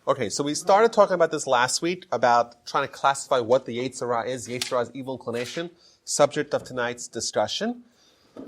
Okay, so we started talking about this last week, about trying to classify what the Yetzer is. Yetzer is evil inclination, subject of tonight's discussion.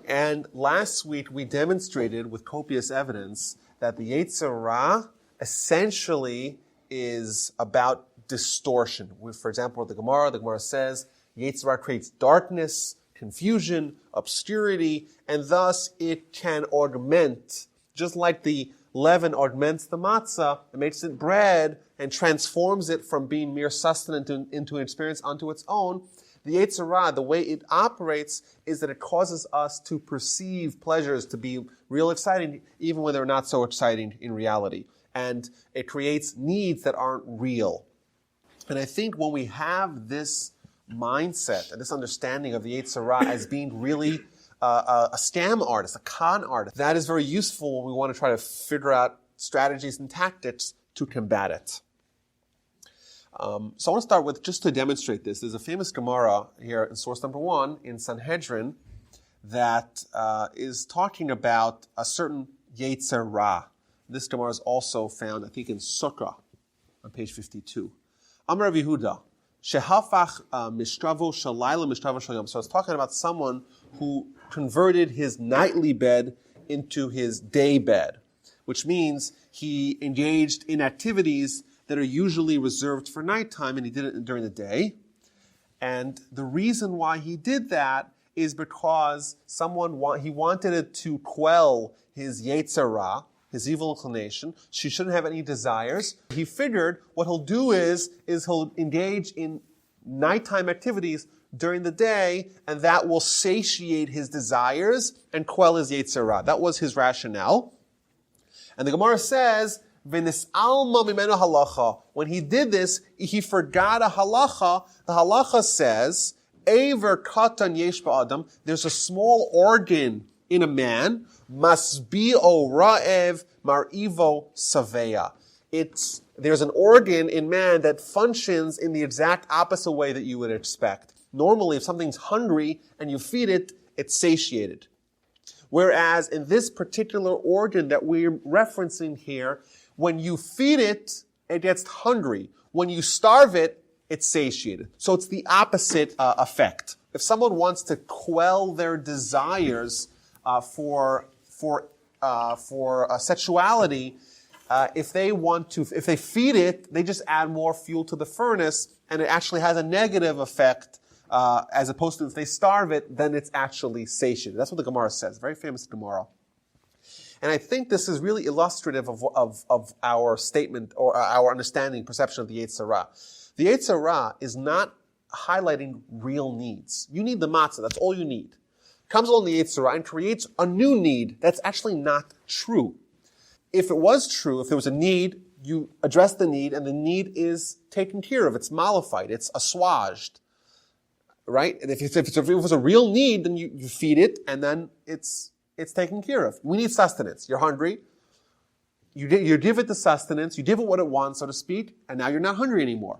And last week we demonstrated with copious evidence that the Yetzer essentially is about distortion. For example, the Gemara says Yetzer creates darkness, confusion, obscurity, and thus it can augment, just like the leaven augments the matzah, it makes it bread and transforms it from being mere sustenance into an experience unto its own. The Yetzer, the way it operates is that it causes us to perceive pleasures to be real exciting, even when they're not so exciting in reality. And it creates needs that aren't real. And I think when we have this mindset and this understanding of the Yetzer as being really a scam artist, a con artist, that is very useful when we want to try to figure out strategies and tactics to combat it. So I want to start with, just to demonstrate this, there's a famous Gemara here in source number 1 in Sanhedrin that is talking about a certain Yetzer. This Gemara is also found, I think, in Sukkah on page 52. Amar Rav Yehuda, Shehafach mishtravo shalayla mishtravo shalyom. So it's talking about someone who converted his nightly bed into his day bed, which means he engaged in activities that are usually reserved for nighttime, and he did it during the day. And the reason why he did that is because he wanted it to quell his Yetzer, his evil inclination. She shouldn't have any desires. He figured what he'll do is he'll engage in nighttime activities during the day, and that will satiate his desires and quell his Yetzer. That was his rationale. And the Gemara says, V'nis'alma mimenu halacha. When he did this, he forgot a halacha. The halacha says, Eiver katan yesh ba'adam. There's a small organ in a man, masbi'o ra'ev mar'ivo saveya. There's an organ in man that functions in the exact opposite way that you would expect. Normally, if something's hungry and you feed it, it's satiated. Whereas in this particular organ that we're referencing here, when you feed it, it gets hungry. When you starve it, it's satiated. So it's the opposite effect. If someone wants to quell their desires for sexuality, if they feed it, they just add more fuel to the furnace, and it actually has a negative effect. As opposed to if they starve it, then it's actually satiated. That's what the Gemara says. Very famous Gemara. And I think this is really illustrative of our statement or our understanding, perception of the Yetzer. The Yetzer is not highlighting real needs. You need the matzah. That's all you need. Comes along the Yetzer and creates a new need that's actually not true. If it was true, if there was a need, you address the need, and the need is taken care of. It's mollified. It's assuaged. Right? And if it was a real need, then you feed it, and then it's taken care of. We need sustenance. You're hungry. You give it the sustenance. You give it what it wants, so to speak, and now you're not hungry anymore.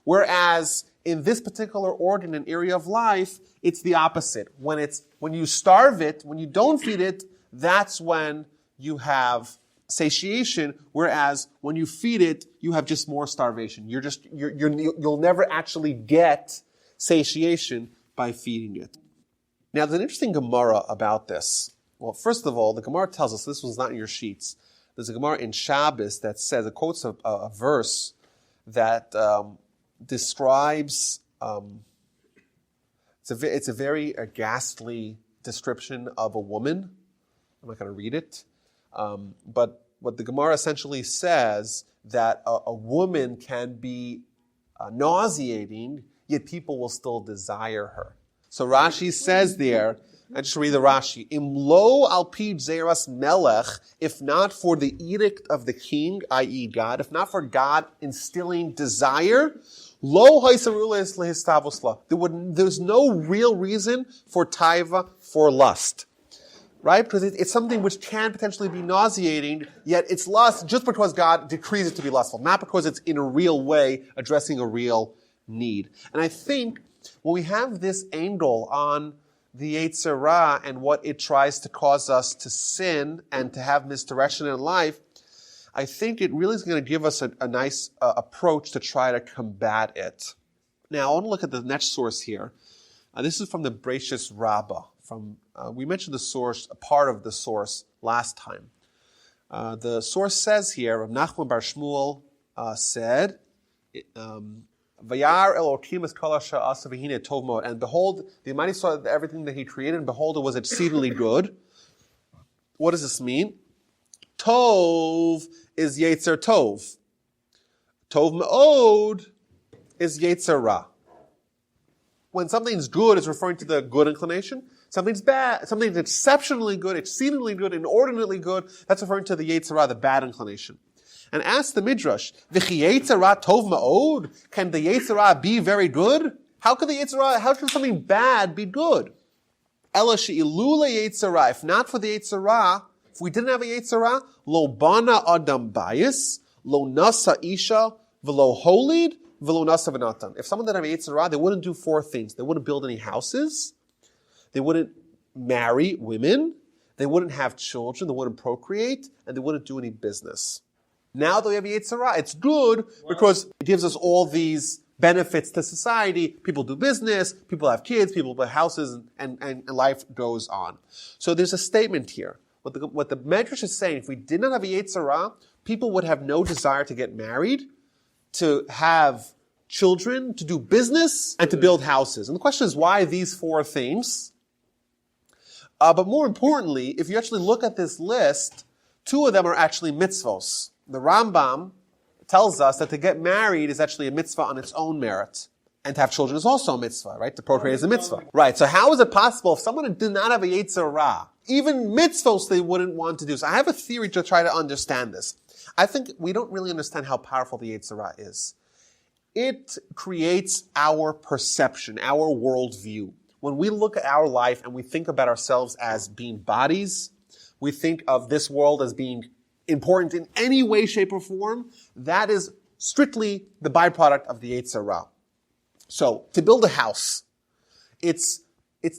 Whereas in this particular organ and area of life, it's the opposite. When you starve it, when you don't feed it, that's when you have satiation. Whereas when you feed it, you have just more starvation. You'll never actually get satiation by feeding it. Now, there's an interesting Gemara about this. Well, first of all, the Gemara tells us, this was not in your sheets, there's a Gemara in Shabbos that says, it quotes a verse that describes, it's a very ghastly description of a woman. I'm not going to read it. But what the Gemara essentially says, that a woman can be nauseating, yet people will still desire her. So Rashi says there, I just read the Rashi, Im lo al pi zeras melech, if not for the edict of the king, i.e. God, if not for God instilling desire, lo haisarules lehistavosla. There's no real reason for taiva, for lust. Right? Because it's something which can potentially be nauseating, yet it's lust just because God decrees it to be lustful, not because it's in a real way addressing a real need. And I think when we have this angle on the Yetzer and what it tries to cause us to sin and to have misdirection in life, I think it really is going to give us a nice approach to try to combat it. Now, I want to look at the next source here. This is from the Bereshis Rabbah. We mentioned the source, a part of the source last time. The source says here, Rav Nachman bar Shmuel said, Vayar Elokim es kol asher asa v'hine tov mod. And behold, the Almighty saw everything that He created, and behold, it was exceedingly good. What does this mean? Tov is Yetzer Tov. Tov Me'od is Yetzer Ra. When something's good, it's referring to the good inclination. Something's bad, something's exceptionally good, exceedingly good, inordinately good, that's referring to the Yetzer Ra, the bad inclination. And ask the Midrash, V'chi Yetzer Ra Tov Me'od? Can the Yetzer Ra be very good? How can something bad be good? Ela she'ilule Yetzer Ra. If not for the Yetzer Ra, if we didn't have a Yetzer Ra, lo bana adam bayis, lo nasa isha, v'lo holid, v'lo nasa v'natan. If someone didn't have a Yetzer Ra, they wouldn't do four things. They wouldn't build any houses. They wouldn't marry women. They wouldn't have children. They wouldn't procreate. And they wouldn't do any business. Now that we have a Yetzer Ra, it's good because it gives us all these benefits to society. People do business, people have kids, people buy houses, and life goes on. So there's a statement here. What the Medrash is saying, if we did not have a Yetzer Ra, people would have no desire to get married, to have children, to do business, and to build houses. And the question is, why these four things? But more importantly, if you actually look at this list, two of them are actually mitzvos. The Rambam tells us that to get married is actually a mitzvah on its own merit. And to have children is also a mitzvah, right? To procreate is a mitzvah. Right, so how is it possible if someone did not have a Yetzer Ra, even mitzvos they wouldn't want to do? So I have a theory to try to understand this. I think we don't really understand how powerful the Yetzer Ra is. It creates our perception, our worldview. When we look at our life and we think about ourselves as being bodies, we think of this world as being important in any way, shape, or form, that is strictly the byproduct of the Yetzer Ra. So, to build a house, it's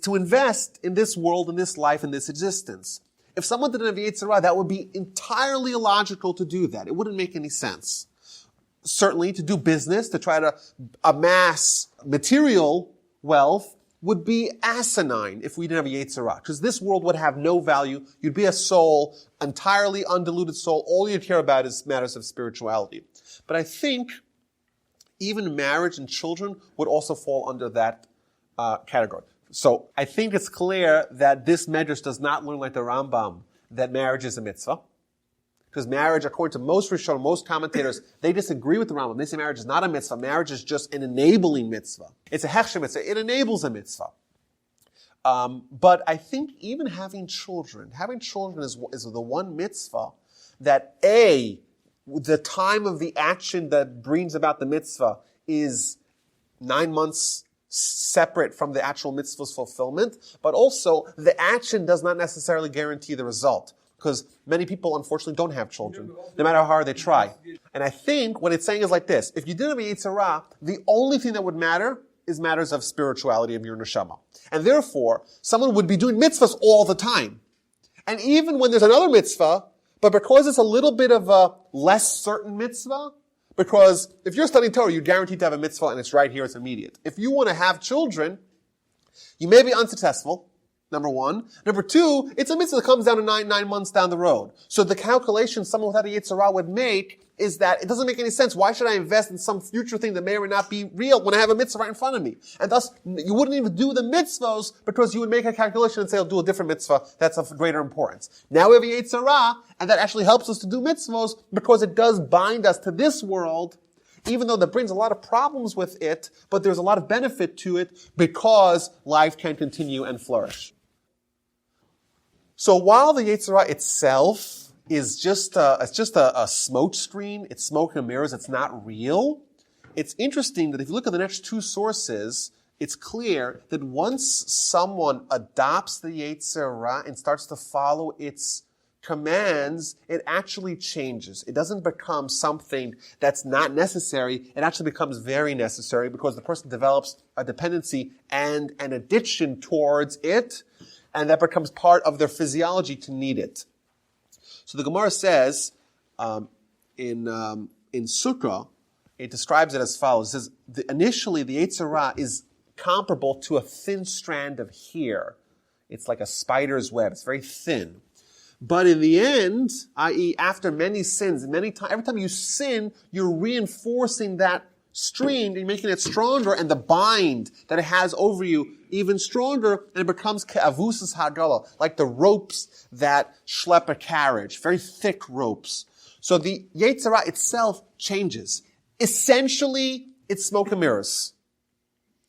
to invest in this world, in this life, in this existence. If someone didn't have Yetzer Ra, that would be entirely illogical to do that. It wouldn't make any sense. Certainly, to do business, to try to amass material wealth, would be asinine if we didn't have a Yetzer Ra. Because this world would have no value. You'd be a soul, entirely undiluted soul. All you care about is matters of spirituality. But I think even marriage and children would also fall under that category. So I think it's clear that this Medrash does not learn like the Rambam that marriage is a mitzvah. Because marriage, according to most Rishonim, most commentators, they disagree with the Rambam. They say marriage is not a mitzvah. Marriage is just an enabling mitzvah. It's a hechsher mitzvah. It enables a mitzvah. But I think even having children is the one mitzvah that the time of the action that brings about the mitzvah is 9 months separate from the actual mitzvah's fulfillment, but also the action does not necessarily guarantee the result. Because many people, unfortunately, don't have children, no matter how hard they try. And I think what it's saying is like this. If you didn't have a Yetzer Ra, the only thing that would matter is matters of spirituality of your neshama. And therefore, someone would be doing mitzvahs all the time. And even when there's another mitzvah, but because it's a little bit of a less certain mitzvah, because if you're studying Torah, you're guaranteed to have a mitzvah and it's right here, it's immediate. If you want to have children, you may be unsuccessful. Number one. Number two, it's a mitzvah that comes down to nine months down the road. So the calculation someone without a Yetzer Ra would make is that it doesn't make any sense. Why should I invest in some future thing that may or may not be real when I have a mitzvah right in front of me? And thus, you wouldn't even do the mitzvahs because you would make a calculation and say, I'll do a different mitzvah that's of greater importance. Now we have a Yetzer Ra, and that actually helps us to do mitzvahs because it does bind us to this world, even though that brings a lot of problems with it, but there's a lot of benefit to it because life can continue and flourish. So while the Yetzer Ra itself is just a smoke screen, it's smoke and mirrors, it's not real, it's interesting that if you look at the next two sources, it's clear that once someone adopts the Yetzer Ra and starts to follow its commands, it actually changes. It doesn't become something that's not necessary. It actually becomes very necessary because the person develops a dependency and an addiction towards it, and that becomes part of their physiology to need it. So the Gemara says, Sukkah, it describes it as follows. It says, initially the Yetzer Hara is comparable to a thin strand of hair. It's like a spider's web. It's very thin. But in the end, i.e. after many sins, every time you sin, you're reinforcing that stream, you're making it stronger, and the bind that it has over you even stronger, and it becomes ke'avusas hagala, like the ropes that schlep a carriage, very thick ropes. So the Yetzer Hara itself changes. Essentially, it's smoke and mirrors.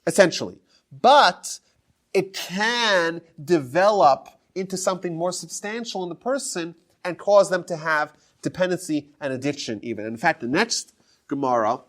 Essentially. But it can develop into something more substantial in the person and cause them to have dependency and addiction even. In fact, the next Gemara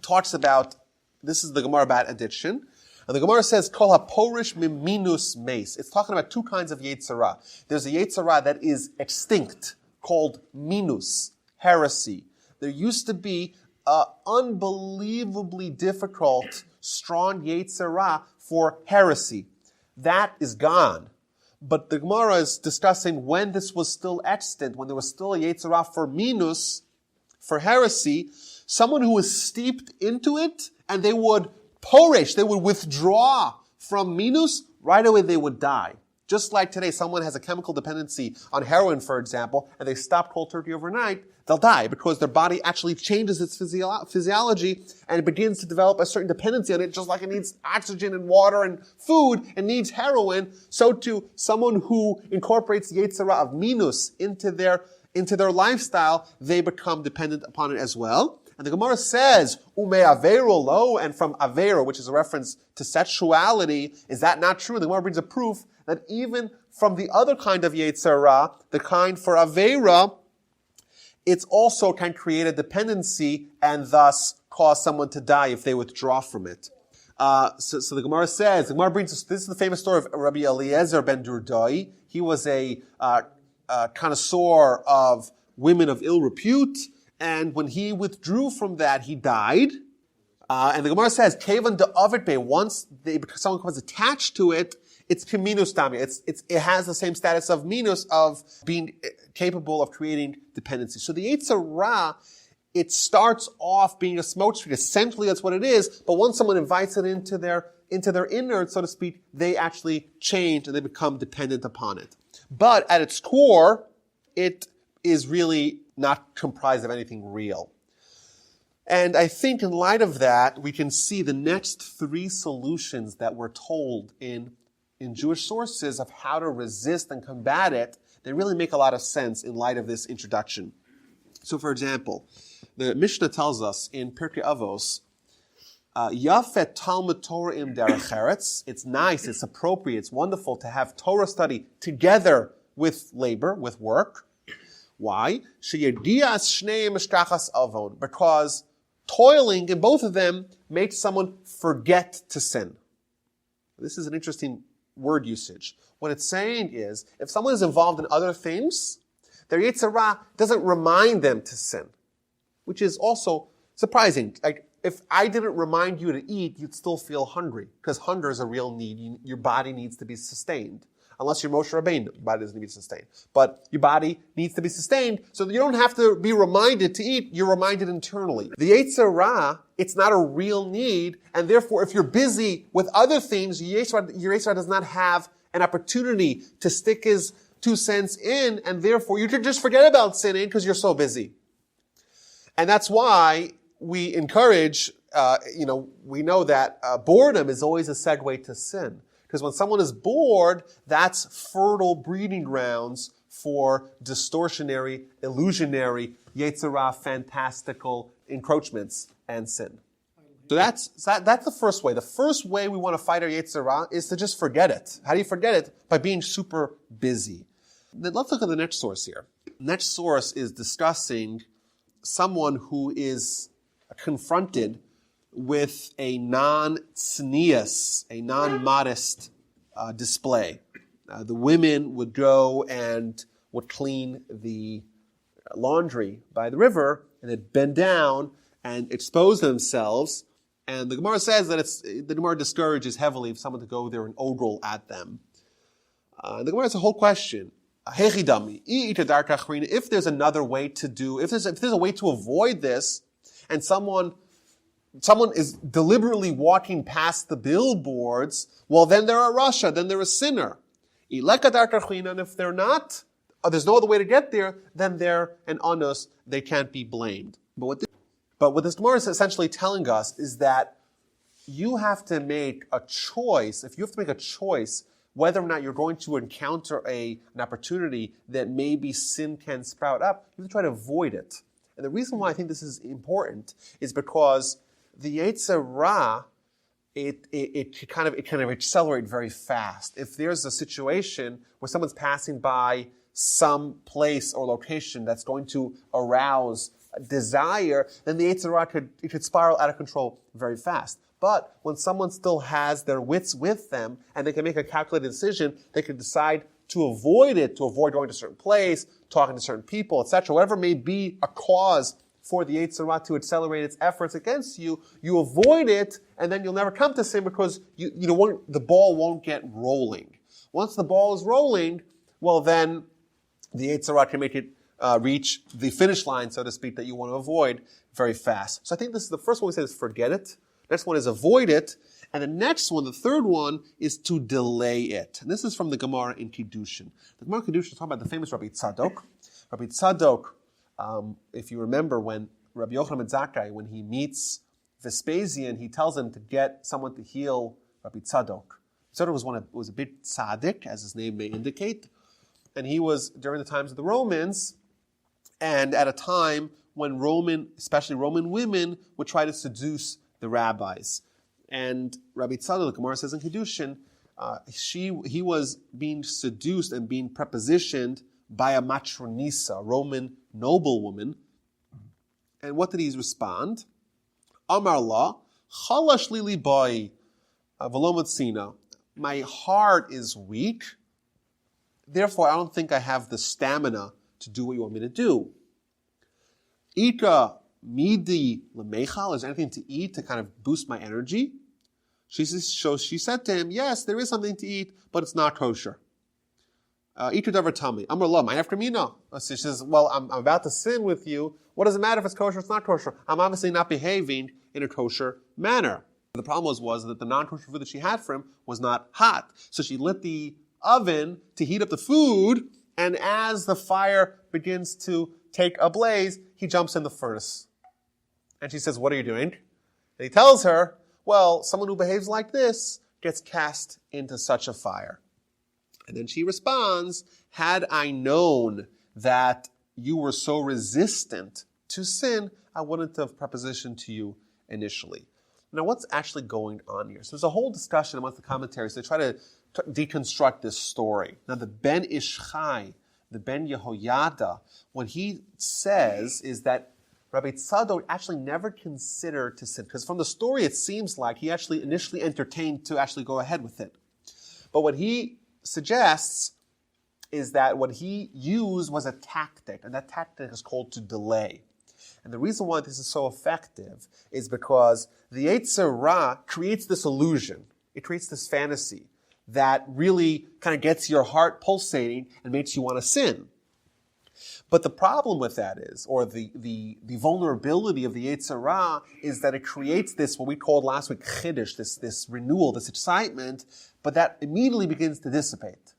talks about, this is the Gemara about addiction, and the Gemara says, Kol haporish miminus meis. It's talking about two kinds of Yetzer Hara. There's a Yetzer Hara that is extinct, called minus, heresy. There used to be an unbelievably difficult, strong Yetzer Hara for heresy. That is gone. But the Gemara is discussing when this was still extant, when there was still a Yetzer Hara for minus, for heresy, someone who was steeped into it, and they would porish, they would withdraw from minus, right away they would die. Just like today, someone has a chemical dependency on heroin, for example, and they stop cold turkey overnight, they'll die because their body actually changes its physiology and it begins to develop a certain dependency on it, just like it needs oxygen and water and food and needs heroin. So too, someone who incorporates the Yetzer Hara of minus into their lifestyle, they become dependent upon it as well. And the Gemara says, Ume avero lo, and from avero, which is a reference to sexuality, is that not true? The Gemara brings a proof that even from the other kind of Yetzer Hara, the kind for avera, it also can create a dependency and thus cause someone to die if they withdraw from it. So the Gemara says, the Gemara brings us, this is the famous story of Rabbi Eliezer ben Durdai. He was a connoisseur of women of ill repute, and when he withdrew from that, he died. And the Gemara says, Kevan de Ovid Bey, once someone becomes attached to it, it's minus dami. It has the same status of minus, of being capable of creating dependency. So the Yetzer Hara, it starts off being a smokescreen. Essentially, that's what it is. But once someone invites it into their innards, so to speak, they actually change and they become dependent upon it. But at its core, it is really not comprised of anything real. And I think in light of that, we can see the next three solutions that we're told in Jewish sources of how to resist and combat it. They really make a lot of sense in light of this introduction. So, for example, the Mishnah tells us in Pirkei Avos, Yafet Talmud Torah im derech eretz. It's nice, it's appropriate, it's wonderful to have Torah study together with labor, with work. Why? Sheyedias shnei mishkachas avon. Because toiling in both of them makes someone forget to sin. This is an interesting word usage. What it's saying is, if someone is involved in other things, their Yetzer Hara doesn't remind them to sin, which is also surprising. Like, if I didn't remind you to eat, you'd still feel hungry, because hunger is a real need. Your body needs to be sustained. Unless you're Moshe Rabbeinu, your body doesn't need to be sustained. But your body needs to be sustained, so that you don't have to be reminded to eat, you're reminded internally. The Yetzer Hara, it's not a real need, and therefore if you're busy with other things, your Yetzer Hara does not have an opportunity to stick his 2 cents in, and therefore you can just forget about sinning because you're so busy. And that's why we encourage, we know that boredom is always a segue to sin. Because when someone is bored, that's fertile breeding grounds for distortionary, illusionary, Yetzer Hara, fantastical encroachments and sin. So that's the first way. The first way we want to fight our Yetzer Hara is to just forget it. How do you forget it? By being super busy. Then let's look at the next source here. The next source is discussing someone who is confronted with a non-tznius, a non-modest display. The women would go and would clean the laundry by the river, and they'd bend down and expose themselves. And the Gemara says that the Gemara discourages heavily for someone to go there and ogle at them. The Gemara has a whole question. If there's another way to do, if there's a way to avoid this, and someone is deliberately walking past the billboards, well, then they're a rasha, then they're a sinner. And if they're not, or there's no other way to get there, then they're an onus, they can't be blamed. But what this Gemara is essentially telling us is that you have to make a choice. If you have to make a choice whether or not you're going to encounter an opportunity that maybe sin can sprout up, you have to try to avoid it. And the reason why I think this is important is because the Yetzer, it kind of accelerate very fast. If there's a situation where someone's passing by some place or location that's going to arouse desire, then the Yetzer could spiral out of control very fast. But when someone still has their wits with them and they can make a calculated decision, they can decide to avoid it, to avoid going to a certain place, talking to certain people, etc. Whatever may be a cause for the Yetzer to accelerate its efforts against you, you avoid it, and then you'll never come to sin because the ball won't get rolling. Once the ball is rolling, well then the Yetzer can make it reach the finish line, so to speak, that you want to avoid very fast. So I think this is the first one we said is forget it. Next one is avoid it. And the next one, the third one, is to delay it. And this is from the Gemara in Kiddushin. The Gemara in Kiddushin is talking about the famous Rabbi Tzadok. Rabbi Tzadok, if you remember when Rabbi Yochanan ben Zakkai, when he meets Vespasian, he tells him to get someone to heal Rabbi Tzadok. Tzadok was a bit tzaddik, as his name may indicate. And he was during the times of the Romans, and at a time when especially Roman women, would try to seduce the rabbis. And Rabbi Tzadok, the Gemara says in Kiddushin, he was being seduced and being prepositioned by a matronisa, a Roman noblewoman. And what did he respond? Amar la, chalash li libai v'lo motzina. My heart is weak, therefore I don't think I have the stamina to do what you want me to do. Ika midi lemechal, is there anything to eat to kind of boost my energy? She said to him, yes, there is something to eat, but it's not kosher. Ika davar tami. Amar la, mine after me, no. She says, well, I'm about to sin with you. What does it matter if it's kosher or it's not kosher? I'm obviously not behaving in a kosher manner. The problem was that the non-kosher food that she had for him was not hot. So she lit the oven to heat up the food, and as the fire begins to take a blaze, he jumps in the furnace. And she says, what are you doing? And he tells her, well, someone who behaves like this gets cast into such a fire. And then she responds, had I known that you were so resistant to sin, I wouldn't have prepositioned to you initially. Now, what's actually going on here? So there's a whole discussion amongst the commentaries. They try to deconstruct this story. Now, the Ben Ishchai, the Ben Yehoyada, what he says is that Rabbi Tzadok actually never considered to sin. Because from the story, it seems like he actually initially entertained to actually go ahead with it. But what he suggests is that what he used was a tactic, and that tactic is called to delay. And the reason why this is so effective is because the Yetzer creates this illusion. It creates this fantasy that really kind of gets your heart pulsating and makes you want to sin. But the problem with that is, or the vulnerability of the Yetzer is that it creates this, what we called last week, chiddush, this renewal, this excitement, but that immediately begins to dissipate.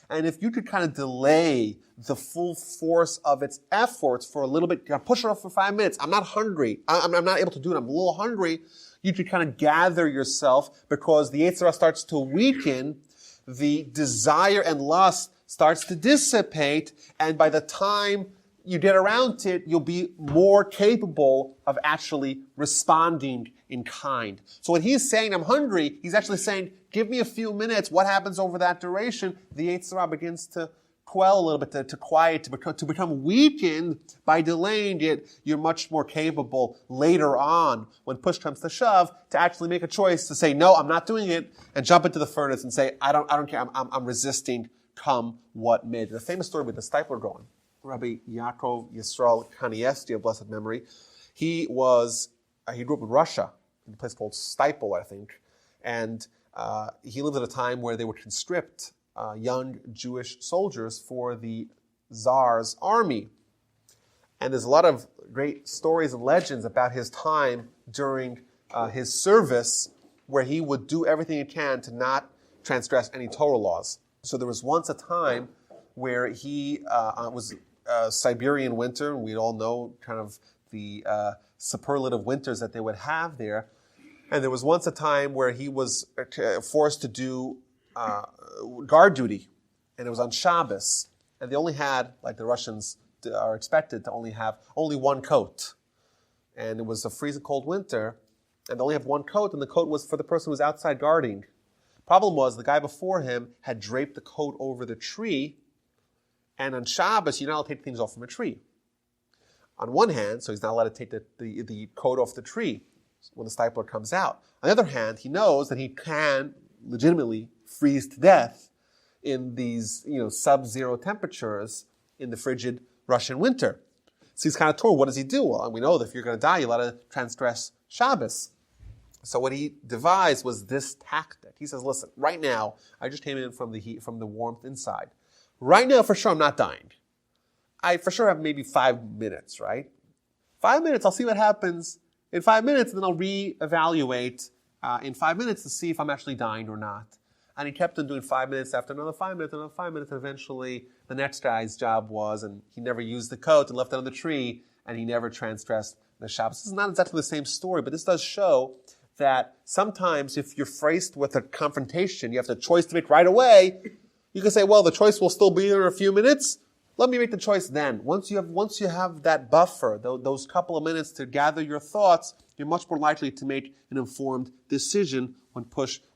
And if you could kind of delay the full force of its efforts for a little bit, push it off for 5 minutes. I'm not hungry. I'm not able to do it. I'm a little hungry. You could kind of gather yourself because the Yetzer starts to weaken, the desire and lust starts to dissipate, and by the time you get around to it, you'll be more capable of actually responding in kind. So when he's saying, I'm hungry, he's actually saying, give me a few minutes. What happens over that duration? The Yetzer begins to quell a little bit, to quiet, to become weakened by delaying it. You're much more capable later on, when push comes to shove, to actually make a choice to say, no, I'm not doing it, and jump into the furnace and say, I don't care, I'm resisting, come what may. The famous story with the stipler going. Rabbi Yaakov Yisrael Kanievsky of blessed memory, he grew up in Russia, in a place called Stipel, I think, and he lived at a time where they would conscript young Jewish soldiers for the Tsar's army. And there's a lot of great stories and legends about his time during his service, where he would do everything he can to not transgress any Torah laws. So there was once a time where he was Siberian winter, and we all know kind of the superlative winters that they would have there. And there was once a time where he was forced to do guard duty, and it was on Shabbos. And they only had, like the Russians are expected to only have one coat. And it was a freezing cold winter, and they only have one coat, and the coat was for the person who was outside guarding. Problem was, the guy before him had draped the coat over the tree, and on Shabbos, you're not allowed to take things off from a tree. On one hand, so he's not allowed to take the coat off the tree when the stipler comes out. On the other hand, he knows that he can legitimately freeze to death in these, sub-zero temperatures in the frigid Russian winter. So he's kind of torn. What does he do? Well, we know that if you're going to die, you're allowed to transgress Shabbos. So what he devised was this tactic. He says, listen, right now, I just came in from the heat, from the warmth inside. Right now, for sure, I'm not dying. I for sure have maybe 5 minutes, right? 5 minutes, I'll see what happens in 5 minutes, and then I'll reevaluate in 5 minutes to see if I'm actually dying or not. And he kept on doing 5 minutes after another 5 minutes, another 5 minutes, and eventually the next guy's job was, and he never used the coat and left it on the tree, and he never transgressed the Shabbos. This is not exactly the same story, but this does show that sometimes if you're faced with a confrontation, you have the choice to make right away. You can say, well, the choice will still be there in a few minutes. Let me make the choice then. Once you have that buffer, those couple of minutes to gather your thoughts, you're much more likely to make an informed decision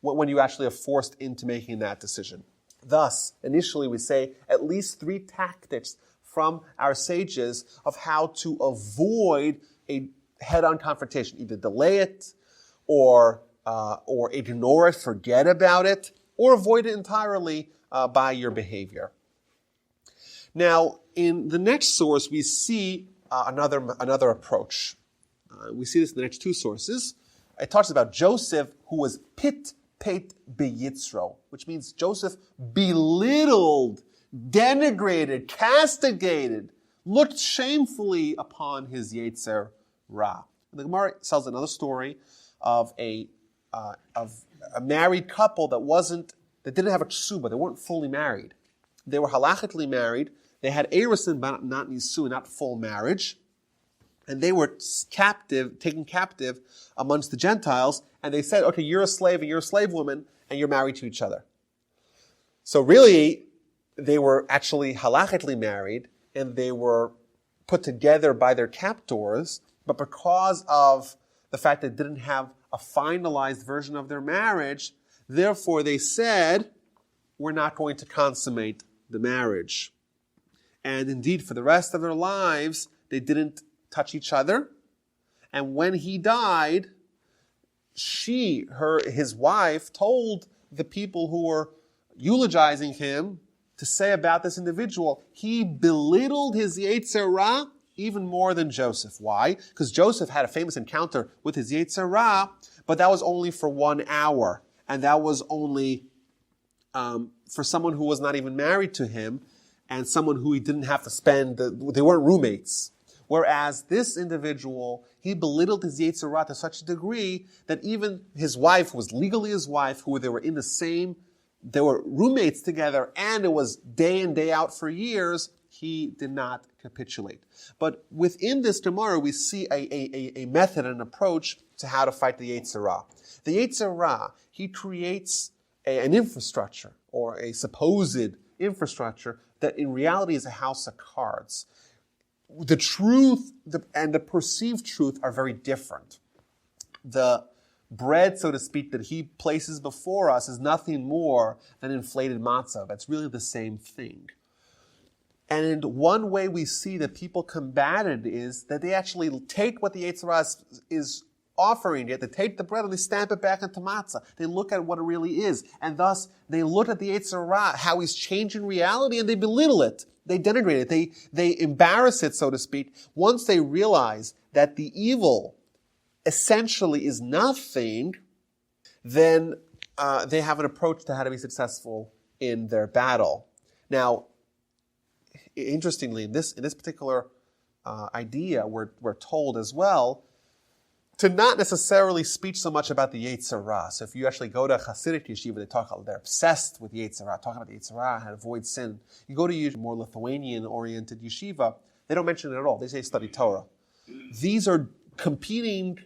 when you actually are forced into making that decision. Thus, initially we say at least 3 tactics from our sages of how to avoid a head-on confrontation. Either delay it, or ignore it, forget about it, or avoid it entirely by your behavior. Now, in the next source, we see another approach. We see this in the next 2 sources. It talks about Joseph, who was pit beyitzro, which means Joseph belittled, denigrated, castigated, looked shamefully upon his Yetzer Ra. The Gemara tells another story of a married couple that didn't have a ksuba. They weren't fully married. They were halachically married. They had erusin, but not nisu, not full marriage. And they were taken captive amongst the Gentiles. And they said, okay, you're a slave and you're a slave woman, and you're married to each other. So really, they were actually halachically married, and they were put together by their captors. But because of the fact that they didn't have a finalized version of their marriage, therefore they said, we're not going to consummate the marriage. And indeed, for the rest of their lives, they didn't touch each other. And when he died, his wife, told the people who were eulogizing him to say about this individual, he belittled his Yetzer Ra even more than Joseph. Why? Because Joseph had a famous encounter with his Yetzer Ra, but that was only for 1 hour. And that was only for someone who was not even married to him, and someone who he didn't have to they weren't roommates. Whereas this individual, he belittled his Yetzer Ra to such a degree that even his wife, who was legally his wife, they were roommates together, and it was day in, day out for years, he did not capitulate. But within this Gemara, we see a method, an approach to how to fight the Yetzer Ra. The Yetzer Ra, he creates an infrastructure, or a supposed infrastructure, that in reality is a house of cards. The truth and the perceived truth are very different. The bread, so to speak, that he places before us is nothing more than inflated matzah. That's really the same thing. And one way we see that people combat it is that they actually take what the Yetzer Ra is offering it, they take the bread and they stamp it back into matzah. They look at what it really is. And thus, they look at the Yetzer Ra, how he's changing reality, and they belittle it. They denigrate it. They embarrass it, so to speak, once they realize that the evil essentially is nothing. Then they have an approach to how to be successful in their battle. Now, interestingly, in this particular idea, we're told as well to not necessarily speak so much about the Yetzer. So if you actually go to Hasidic yeshiva, they're obsessed with Yetzer, talking about the Yetzer, how to avoid sin. You go to more Lithuanian-oriented yeshiva, they don't mention it at all. They say study Torah. These are competing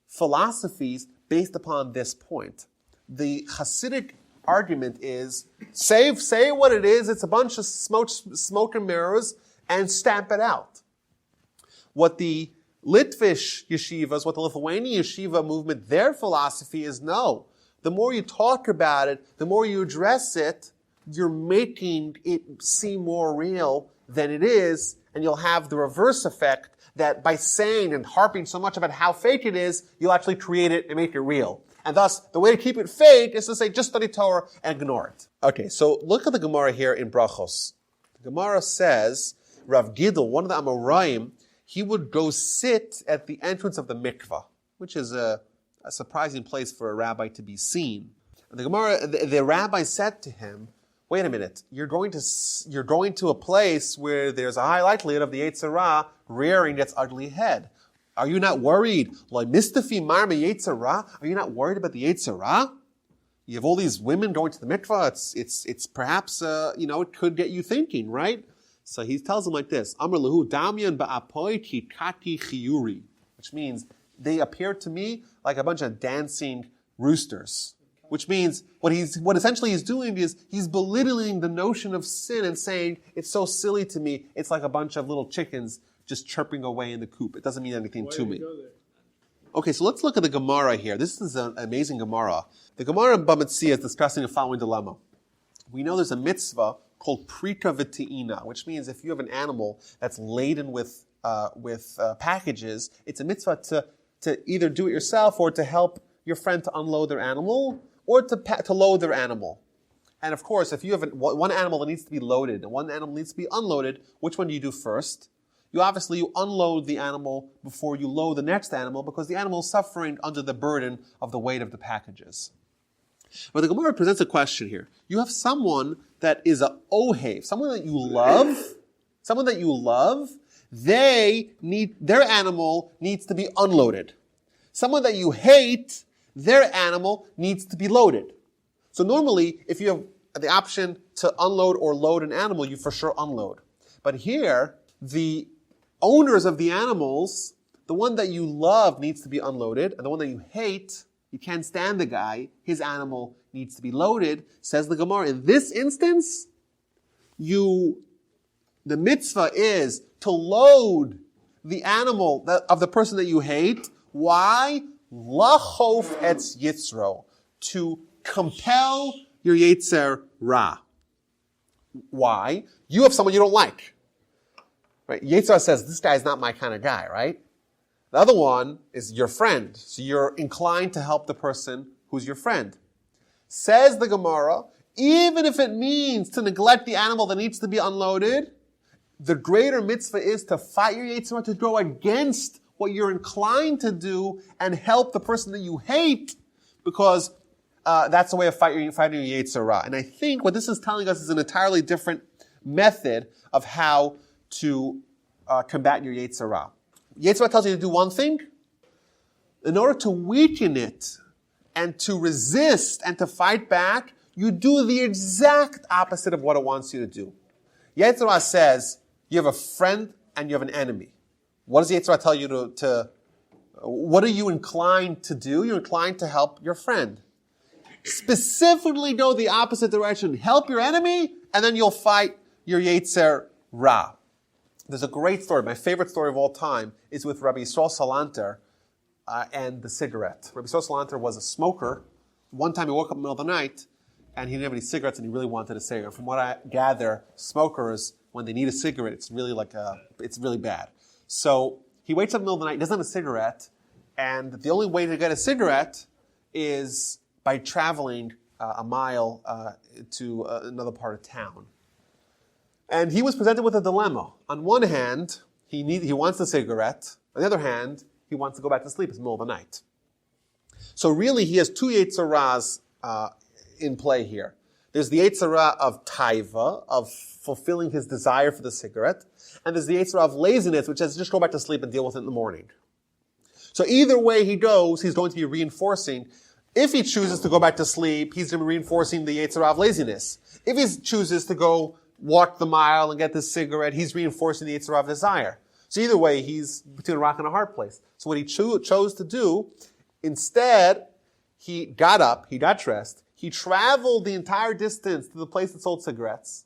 philosophies based upon this point. The Hasidic argument is, say what it is, it's a bunch of smoke and mirrors, and stamp it out. What the Litvish yeshivas, what the Lithuanian yeshiva movement, their philosophy is no. The more you talk about it, the more you address it, you're making it seem more real than it is, and you'll have the reverse effect that by saying and harping so much about how fake it is, you'll actually create it and make it real. And thus, the way to keep it fake is to say, just study Torah and ignore it. Okay, so look at the Gemara here in Brachos. The Gemara says, Rav Gidl, one of the Amoraim, he would go sit at the entrance of the mikvah, which is a surprising place for a rabbi to be seen. And the rabbi said to him, wait a minute, you're going to a place where there's a high likelihood of the Yetzer rearing its ugly head. Are you not worried? Are you not worried about the Yetzer? You have all these women going to the mikvah. It's perhaps it could get you thinking, right? So he tells him like this: Amar lahu damyan ba'apoi kikati chiyuri, which means they appear to me like a bunch of dancing roosters. Which means what essentially he's doing is he's belittling the notion of sin and saying it's so silly to me. It's like a bunch of little chickens just chirping away in the coop. It doesn't mean anything to me. Okay, so let's look at the Gemara here. This is an amazing Gemara. The Gemara in Bava Metzia is discussing the following dilemma. We know there's a mitzvah called prika v'te'ina, which means if you have an animal that's laden with packages, it's a mitzvah to either do it yourself or to help your friend to unload their animal or to load their animal. And of course, if you have one animal that needs to be loaded and one animal needs to be unloaded, which one do you do first? You unload the animal before you load the next animal because the animal is suffering under the burden of the weight of the packages. But the Gemara presents a question here. You have someone that is a ohev, someone that you love, their animal needs to be unloaded. Someone that you hate, their animal needs to be loaded. So normally, if you have the option to unload or load an animal, you for sure unload. But here, the owners of the animals, the one that you love needs to be unloaded, and the one that you hate, you can't stand the guy, his animal needs to be loaded. Says the Gemara, in this instance, the mitzvah is to load the animal of the person that you hate. Why? Lachof etz yitzro, to compel your Yetzer Ra. Why? You have someone you don't like. Right? Yetzer says, this guy's not my kind of guy, right? The other one is your friend. So you're inclined to help the person who's your friend. Says the Gemara, even if it means to neglect the animal that needs to be unloaded, the greater mitzvah is to fight your Yetzer Ra, to go against what you're inclined to do and help the person that you hate, because that's the way of fighting your Yetzer Ra. And I think what this is telling us is an entirely different method of how to combat your Yetzer Ra. Yetzer Ra tells you to do one thing. In order to weaken it and to resist and to fight back, you do the exact opposite of what it wants you to do. Yetzer Ra says you have a friend and you have an enemy. What does Yetzer Ra tell you to what are you inclined to do? You're inclined to help your friend. Specifically go the opposite direction. Help your enemy, and then you'll fight your Yetzer Ra. There's a great story. My favorite story of all time is with Rabbi Yisrael Salanter and the cigarette. Rabbi Yisrael Salanter was a smoker. One time he woke up in the middle of the night, and he didn't have any cigarettes, and he really wanted a cigarette. From what I gather, smokers, when they need a cigarette, it's really bad. So he wakes up in the middle of the night, doesn't have a cigarette, and the only way to get a cigarette is by traveling a mile to another part of town. And he was presented with a dilemma. On one hand, he wants the cigarette. On the other hand, he wants to go back to sleep. It's the middle of the night. So really, he has two Yetzer Ras in play here. There's the Yetzer Hara of taiva, of fulfilling his desire for the cigarette, and there's the Yetzer Hara of laziness, which says just go back to sleep and deal with it in the morning. So either way he goes, he's going to be reinforcing. If he chooses to go back to sleep, he's going to be reinforcing the Yetzer Hara of laziness. If he chooses to go walk the mile and get the cigarette, he's reinforcing the Yetzer Hara of desire. So either way, he's between a rock and a hard place. So what he chose to do, instead, he got up, he got dressed, he traveled the entire distance to the place that sold cigarettes,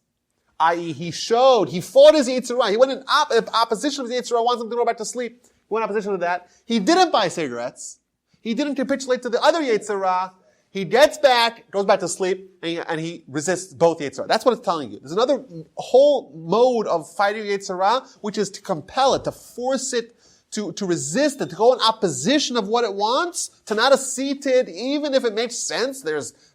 i.e. he fought his Yetzer Hara. He went in opposition of the Yetzer Hara, wants him to go back to sleep. He went in opposition to that. He didn't buy cigarettes. He didn't capitulate to the other Yetzer Hara. He gets back, goes back to sleep, and he resists both Yetzer Hara. That's what it's telling you. There's another whole mode of fighting Yetzer Hara, which is to compel it, to force it, to resist it, to go in opposition of what it wants, to not accede to it, even if it makes sense.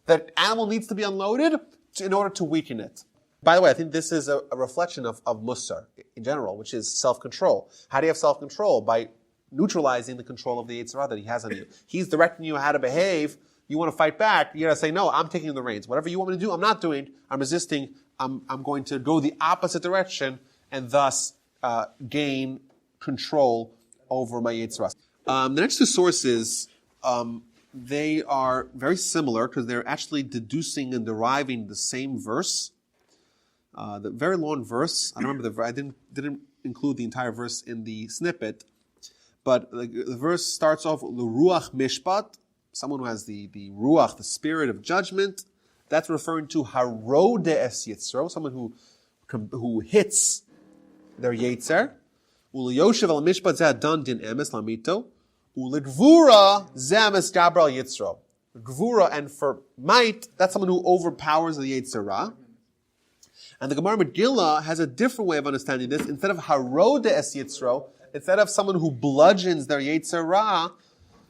That animal needs to be unloaded in order to weaken it. By the way, I think this is a reflection of Musar in general, which is self-control. How do you have self-control? By neutralizing the control of the Yetzer Hara that he has on you. He's directing you how to behave. You want to fight back, you gotta say, no, I'm taking the reins. Whatever you want me to do, I'm not doing. I'm resisting. I'm going to go the opposite direction and thus gain control over my Yetzer Hara. The next two sources, they are very similar because they're actually deducing and deriving the same verse. The very long verse. I remember I didn't include the entire verse in the snippet, but the verse starts off l'ruach mishpat, someone who has the ruach, the spirit of judgment. That's referring to harode es yitzro, someone who hits their yetzer. U'liyoshev al mishpat zeh adon din emes lamito. U'legvura zeh misgaber al yitzro. Gvura, and for might, that's someone who overpowers the Yetzer Hara. And the Gemara Megillah has a different way of understanding this. Instead of harode es yitzro, instead of someone who bludgeons their Yetzer Hara,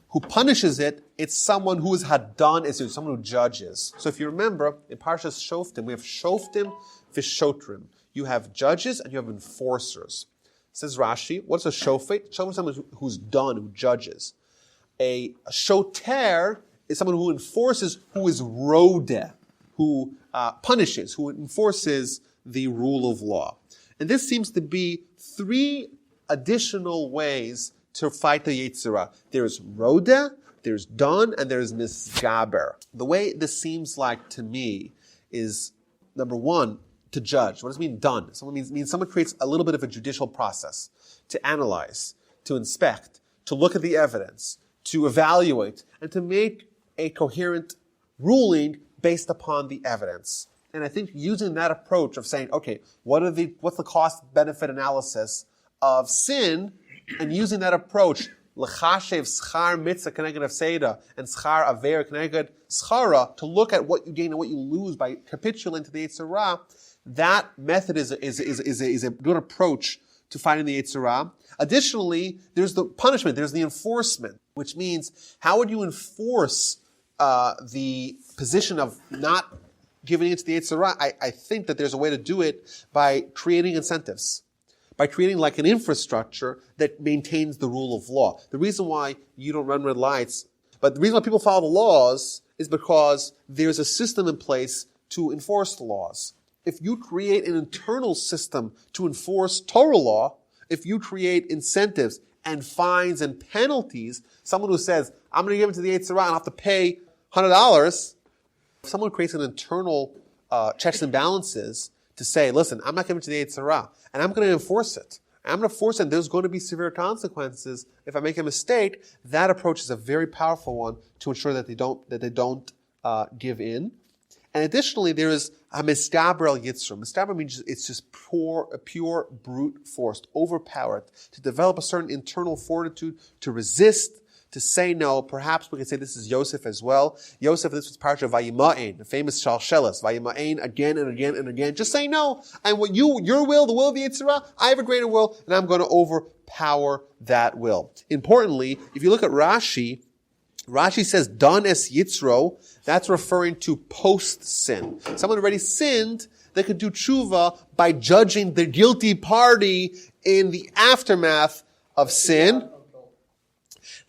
who punishes it, it's someone who is hadan es yitzro, someone who judges. So if you remember, in Parshas Shoftim, we have Shoftim v'shotrim. You have judges and you have enforcers. Says Rashi, what's a shofet? Shofet is someone who's done, who judges. A shoter is someone who enforces, who is rodeh, who punishes, who enforces the rule of law. And this seems to be three additional ways to fight the Yetzer Hara. There's rodeh, there's don, and there's misgaber. The way this seems like to me is, number one, to judge. What does it mean, done? Means someone creates a little bit of a judicial process to analyze, to inspect, to look at the evidence, to evaluate, and to make a coherent ruling based upon the evidence. And I think using that approach of saying, okay, what's the cost-benefit analysis of sin, and using that approach, l'chashev schar mitzvah keneged afseida and schar aver keneged schara, to look at what you gain and what you lose by capitulating to the Yetzer Hara, that method is a good approach to fighting the Yetzer Hara. Additionally, there's the punishment, there's the enforcement, which means how would you enforce the position of not giving it to the Yetzer Hara? I think that there's a way to do it by creating incentives, by creating like an infrastructure that maintains the rule of law. The reason why you don't run red lights, but the reason why people follow the laws is because there's a system in place to enforce the laws. If you create an internal system to enforce Torah law, if you create incentives and fines and penalties, someone who says, I'm going to give it to the Yetzer Hara and I'll have to pay $100, if someone creates an internal checks and balances to say, listen, I'm not giving it to the Yetzer Hara, and I'm going to enforce it. I'm going to force it, and there's going to be severe consequences if I make a mistake. That approach is a very powerful one to ensure that they don't give in. And additionally, there is a misgaber al yitzro. Misgaber means it's just pure brute force, overpowered, to develop a certain internal fortitude, to resist, to say no. Perhaps we could say this is Yosef as well. Yosef, this was part of Vayima'en, the famous Shalshelas. Vayima'en again and again and again. Just say no. And what your will, the will of the Yetzer Hara, I have a greater will, and I'm going to overpower that will. Importantly, if you look at Rashi says, Don es Yitzro, that's referring to post-sin. Someone already sinned, they could do tshuva by judging the guilty party in the aftermath of sin.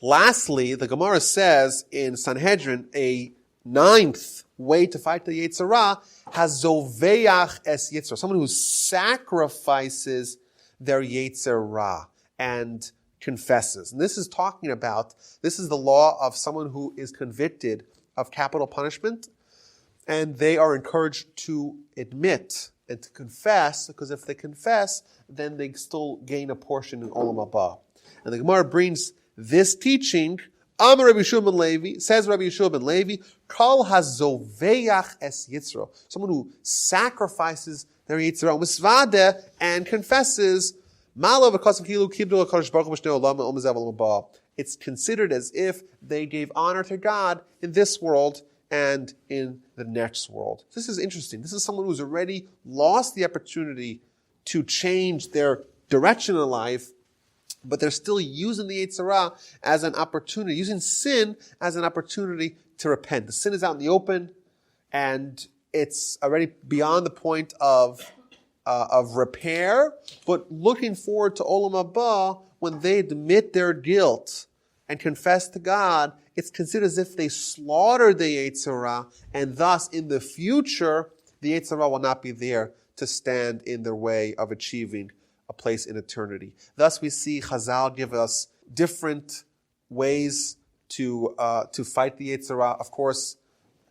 Lastly, the Gemara says in Sanhedrin, a ninth way to fight the Yetzer Hara, hazoveach es Yetzer, someone who sacrifices their Yetzer Hara and confesses. And this is the law of someone who is convicted of capital punishment, and they are encouraged to admit and to confess, because if they confess, then they still gain a portion in Olam Haba. And the Gemara brings this teaching. Amar Rabbi Yeshua ben Levi, says Rabbi Yeshua ben Levi, Kol hazoveach es Yitzro, someone who sacrifices their Yitzro, misvade, and confesses, it's considered as if they gave honor to God in this world and in the next world. This is interesting. This is someone who's already lost the opportunity to change their direction in life, but they're still using the Yetzer Hara as an opportunity, using sin as an opportunity to repent. The sin is out in the open, and it's already beyond the point of repair, but looking forward to Olam Haba, when they admit their guilt and confess to God, it's considered as if they slaughtered the Yetzer Hara, and thus in the future, the Yetzer Hara will not be there to stand in their way of achieving a place in eternity. Thus we see Chazal give us different ways to fight the Yetzer Hara. Of course,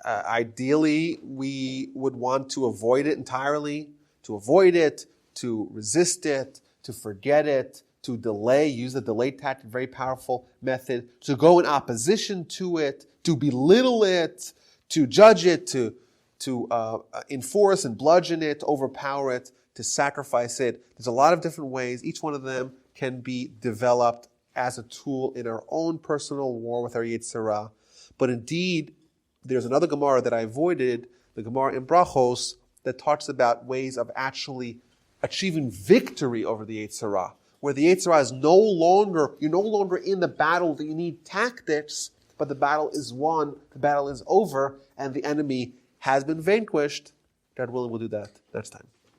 ideally, we would want to avoid it entirely, to resist it, to forget it, to delay, use the delay tactic, very powerful method, to go in opposition to it, to belittle it, to judge it, to enforce and bludgeon it, overpower it, to sacrifice it. There's a lot of different ways. Each one of them can be developed as a tool in our own personal war with our Yetzer Hara. But indeed, there's another Gemara that I avoided, the Gemara in Brachos, that talks about ways of actually achieving victory over the Yetzer Hara, where the Yetzer Hara is you're no longer in the battle that you need tactics, but the battle is won, the battle is over, and the enemy has been vanquished. God willing, we'll do that next time.